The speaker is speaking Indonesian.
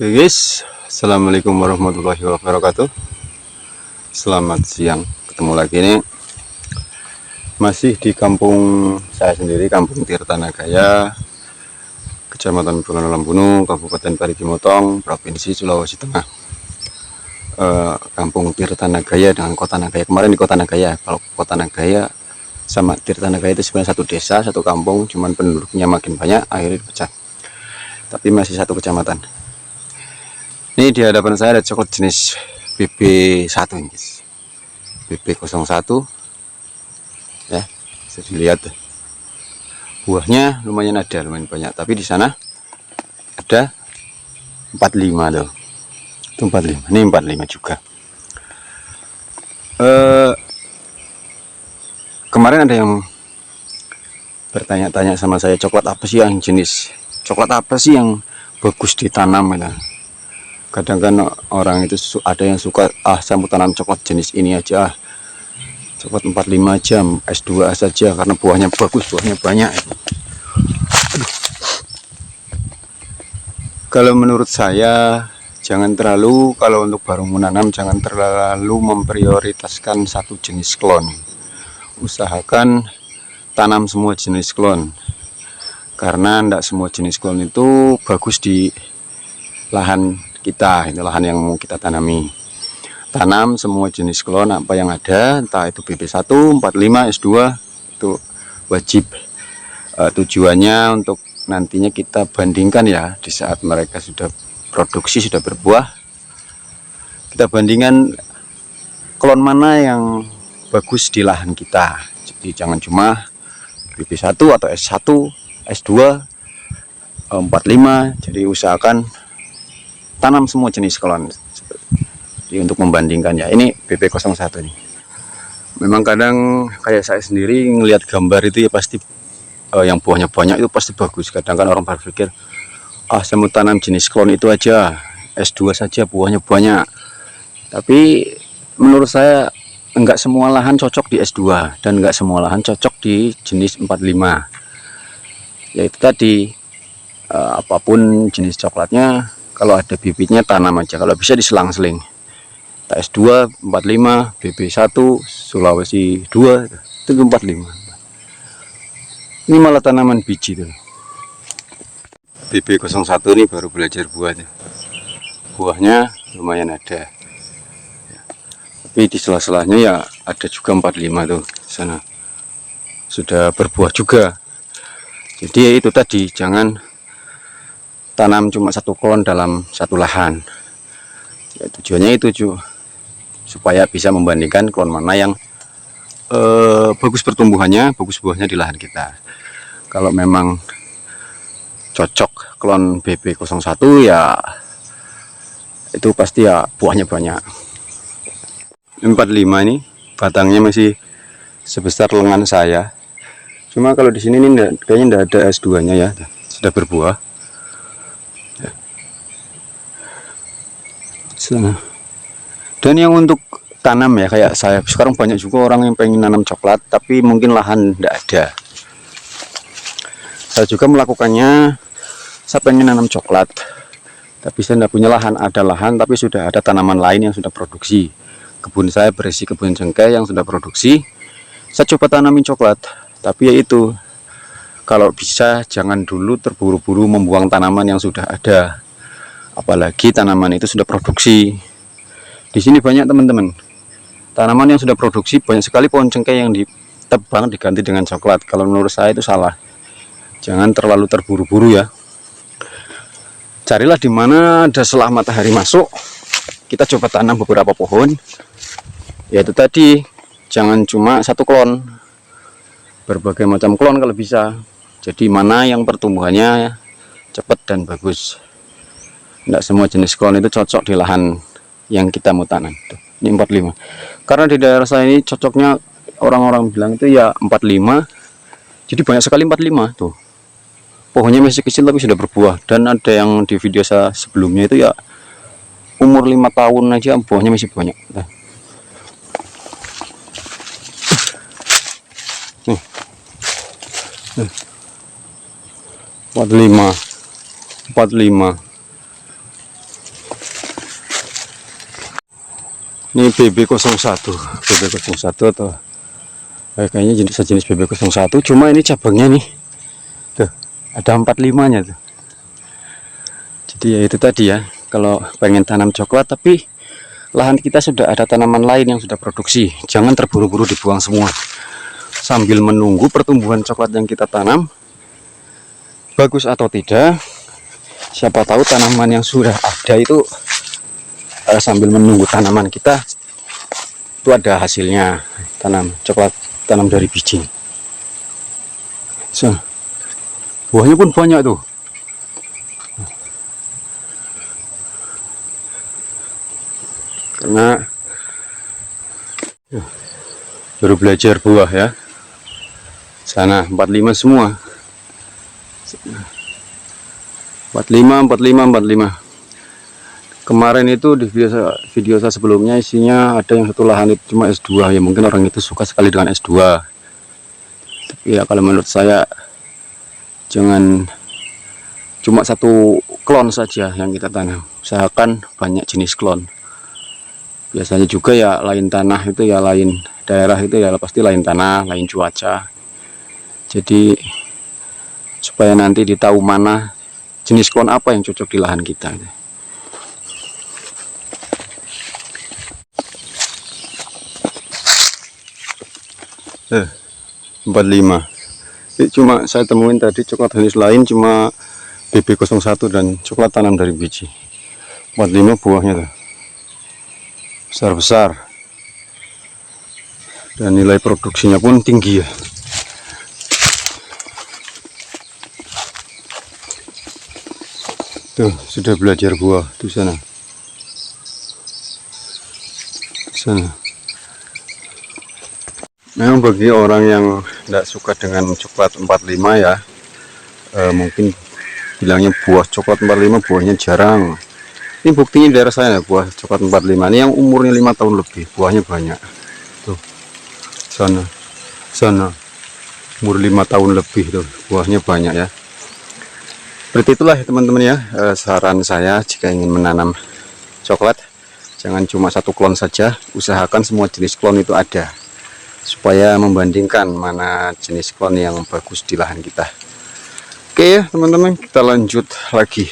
Oke guys, assalamualaikum warahmatullahi wabarakatuh. Selamat siang, ketemu lagi nih. Masih di kampung saya sendiri, Kampung Tirtanagaya, Kecamatan Bulan Lambunu, Kabupaten Parigi Motong, Provinsi Sulawesi Tengah. Kampung Tirtanagaya dengan Kota Nagaya. Kemarin di Kota Nagaya, kalau Kota Nagaya sama Tirtanagaya itu sebenarnya satu desa, satu kampung, cuman penduduknya makin banyak, akhirnya dipecah. Tapi masih satu kecamatan. Ini di hadapan saya ada coklat jenis BB1 ini, BB01 ya, bisa dilihat buahnya lumayan banyak, tapi di sana ada 45 loh. Itu 45, ini 45 juga. Kemarin ada yang bertanya-tanya sama saya, coklat apa sih yang bagus ditanam ya. Kadang kan orang itu ada yang suka, saya mau tanam coklat jenis ini aja, coklat 45 aja, S2 saja, karena buahnya bagus, buahnya banyak. Kalau menurut saya jangan terlalu, kalau untuk baru menanam jangan terlalu memprioritaskan satu jenis klon. Usahakan tanam semua jenis klon, karena tidak semua jenis klon itu bagus di lahan kita, itu lahan yang mau kita tanami. Tanam semua jenis klon apa yang ada, entah itu BB1, 45, S2, itu wajib. Tujuannya untuk nantinya kita bandingkan ya, di saat mereka sudah produksi, sudah berbuah, kita bandingkan klon mana yang bagus di lahan kita. Jadi jangan cuma BB1 atau S1, S2, 45, jadi usahakan tanam semua jenis klon. Jadi untuk membandingkan ya, ini BB01 ini. Memang kadang kayak saya sendiri ngelihat gambar itu ya pasti yang buahnya banyak itu pasti bagus. Kadang kan orang berpikir, saya mau tanam jenis klon itu aja, S2 saja buahnya banyak. Tapi menurut saya enggak semua lahan cocok di S2 dan enggak semua lahan cocok di jenis 45. Yaitu tadi apapun jenis coklatnya, kalau ada bibitnya tanam aja, kalau bisa diselang-seling. S2, 45, BB1, Sulawesi 2, itu 45. Ini malah tanaman biji tuh. BB01 ini baru belajar buahnya. Buahnya lumayan ada. Tapi di sela-selanya ya ada juga 45 tuh sana. Sudah berbuah juga. Jadi itu tadi, jangan tanam cuma satu klon dalam satu lahan ya, tujuannya itu supaya bisa membandingkan klon mana yang bagus pertumbuhannya, bagus buahnya di lahan kita. Kalau memang cocok klon BB01 ya itu pasti ya buahnya banyak. 45 ini batangnya masih sebesar lengan saya, cuma kalau di sini ini kayaknya tidak ada S2 nya ya, sudah berbuah. Dan yang untuk tanam ya, kayak saya sekarang banyak juga orang yang pengen nanam coklat tapi mungkin lahan tidak ada. Saya juga melakukannya, saya pengen nanam coklat tapi saya tidak punya lahan. Ada lahan tapi sudah ada tanaman lain yang sudah produksi. Kebun saya berisi kebun cengkeh yang sudah produksi, saya coba tanamin coklat. Tapi yaitu, kalau bisa jangan dulu terburu-buru membuang tanaman yang sudah ada, apalagi tanaman itu sudah produksi. Di sini banyak teman-teman tanaman yang sudah produksi, banyak sekali pohon cengkeh yang ditebang diganti dengan coklat. Kalau menurut saya itu salah. Jangan terlalu terburu-buru ya. Carilah di mana ada selah matahari masuk, kita coba tanam beberapa pohon. Yaitu tadi, jangan cuma satu klon, berbagai macam klon kalau bisa. Jadi mana yang pertumbuhannya cepat dan bagus. Tidak semua jenis klon itu cocok di lahan yang kita mau tanam. Ini 45. Karena di daerah saya ini cocoknya, orang-orang bilang itu ya 45. Jadi banyak sekali 45 tuh. Pohonnya masih kecil tapi sudah berbuah. Dan ada yang di video saya sebelumnya itu ya umur 5 tahun aja buahnya masih banyak. Nah. Nih. 45. Ini BB01 atau kayaknya jenis BB01, cuma ini cabangnya nih tuh ada 45 nya tuh. Jadi ya itu tadi ya, kalau pengen tanam coklat tapi lahan kita sudah ada tanaman lain yang sudah produksi, jangan terburu-buru dibuang semua, sambil menunggu pertumbuhan coklat yang kita tanam bagus atau tidak. Siapa tahu tanaman yang sudah ada itu sambil menunggu tanaman kita itu ada hasilnya. Tanam coklat, tanam dari biji. So, buahnya pun banyak tuh. Karena baru belajar buah ya. Sana 45 semua. 45. Kemarin itu di video saya sebelumnya isinya ada yang satu lahan itu cuma S2 ya, mungkin orang itu suka sekali dengan S2. Tapi ya kalau menurut saya jangan cuma satu klon saja yang kita tanam, usahakan banyak jenis klon. Biasanya juga ya lain tanah itu ya lain daerah itu ya pasti lain tanah, lain cuaca. Jadi supaya nanti ditahu mana jenis klon apa yang cocok di lahan kita. 45. Ini cuma saya temuin tadi coklat jenis lain cuma BB01 dan coklat tanam dari biji. 45 buahnya tuh. Besar-besar. Dan nilai produksinya pun tinggi ya. Tuh, sudah belajar buah di sana. Memang bagi orang yang tidak suka dengan coklat 45 ya, mungkin bilangnya buah coklat 45 buahnya jarang. Ini buktinya di daerah saya buah coklat 45 ini yang umurnya 5 tahun lebih, buahnya banyak. Tuh, sana umur 5 tahun lebih tuh, buahnya banyak ya. Seperti itulah ya teman-teman ya, saran saya jika ingin menanam coklat, jangan cuma satu klon saja, usahakan semua jenis klon itu ada, supaya membandingkan mana jenis klon yang bagus di lahan kita. Oke ya teman-teman, kita lanjut lagi.